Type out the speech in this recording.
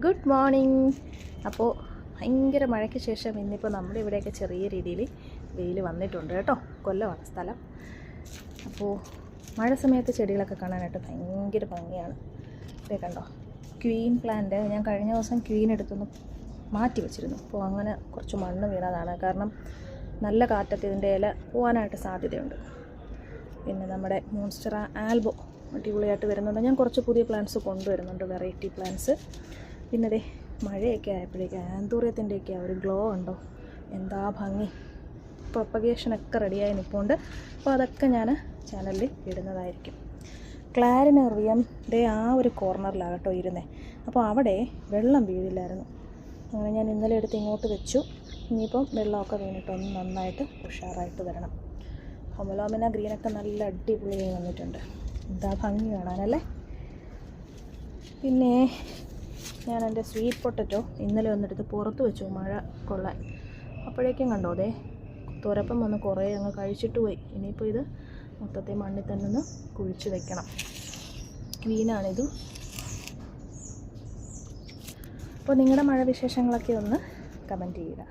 Good morning. അപ്പോൾ ഭയങ്കര മഴയ്ക്ക് ശേഷം ഇന്നിപ്പോൾ നമ്മുടെ ഇവിടെയൊക്കെ ചെറിയ രീതിയിൽ വെയിൽ വന്നിട്ടുണ്ട് കേട്ടോ. കൊല്ലമാണ് സ്ഥലം. അപ്പോൾ മഴ സമയത്ത് ചെടികളൊക്കെ കാണാനായിട്ട് ഭയങ്കര ഭംഗിയാണ്. ഇതേ കണ്ടോ, ക്വീൻ പ്ലാന്റ്. ഞാൻ കഴിഞ്ഞ ദിവസം ക്വീൻ എടുത്തൊന്ന് മാറ്റി വെച്ചിരുന്നു. അപ്പോൾ അങ്ങനെ കുറച്ച് മണ്ണ് വീണതാണ്. കാരണം നല്ല കാറ്റത്ത് ഇതിൻ്റെ ഇല പോകാനായിട്ട് സാധ്യതയുണ്ട്. പിന്നെ നമ്മുടെ മോൺസ്റ്ററ ആൽബോ അടിപൊളിയായിട്ട് വരുന്നുണ്ട്. ഞാൻ കുറച്ച് പുതിയ പ്ലാന്റ്സ് കൊണ്ടുവരുന്നുണ്ട്, വെറൈറ്റി പ്ലാന്റ്സ്. പിന്നെ ദേ മഴയൊക്കെ ആയപ്പോഴേക്കും ആന്തൂറിയത്തിൻ്റെയൊക്കെ ആ ഒരു ഗ്ലോ ഉണ്ടോ, എന്താ ഭംഗി. പ്രൊപ്പഗേഷനൊക്കെ റെഡിയായി നിൽപ്പുണ്ട്. അപ്പോൾ അതൊക്കെ ഞാൻ ചാനലിൽ ഇടുന്നതായിരിക്കും. ക്ലാരിനെറിയൻ്റെ ആ ഒരു കോർണറിലാകട്ടോ ഇരുന്നേ. അപ്പോൾ അവിടെ വെള്ളം വീഴില്ലായിരുന്നു. അങ്ങനെ ഞാൻ ഇന്നലെ എടുത്ത് ഇങ്ങോട്ട് വെച്ചു. ഇനിയിപ്പം വെള്ളമൊക്കെ വീണിട്ടൊന്ന് നന്നായിട്ട് ഉഷാറായിട്ട് വരണം. ഹൊമലോമിന ഗ്രീനൊക്കെ നല്ല അടിപൊളിയായി വന്നിട്ടുണ്ട്. എന്താ ഭംഗി കാണാനല്ലേ. പിന്നെ ഞാൻ എൻ്റെ സ്വീറ്റ് പൊട്ടറ്റോ ഇന്നലെ ഒന്നെടുത്ത് പുറത്ത് വെച്ചു മഴ കൊള്ളാൻ. അപ്പോഴേക്കും കണ്ടോ ദേ തുരപ്പം വന്ന് കുറേ അങ്ങ് കഴിച്ചിട്ട് പോയി. ഇനിയിപ്പോൾ ഇത് മൊത്തത്തിൽ മണ്ണിൽ തന്നെ ഒന്ന് കുഴിച്ച് വെക്കണം. ക്വീനാണിതും. അപ്പോൾ നിങ്ങളുടെ മഴ വിശേഷങ്ങളൊക്കെ ഒന്ന് കമൻറ്റ് ചെയ്യുക.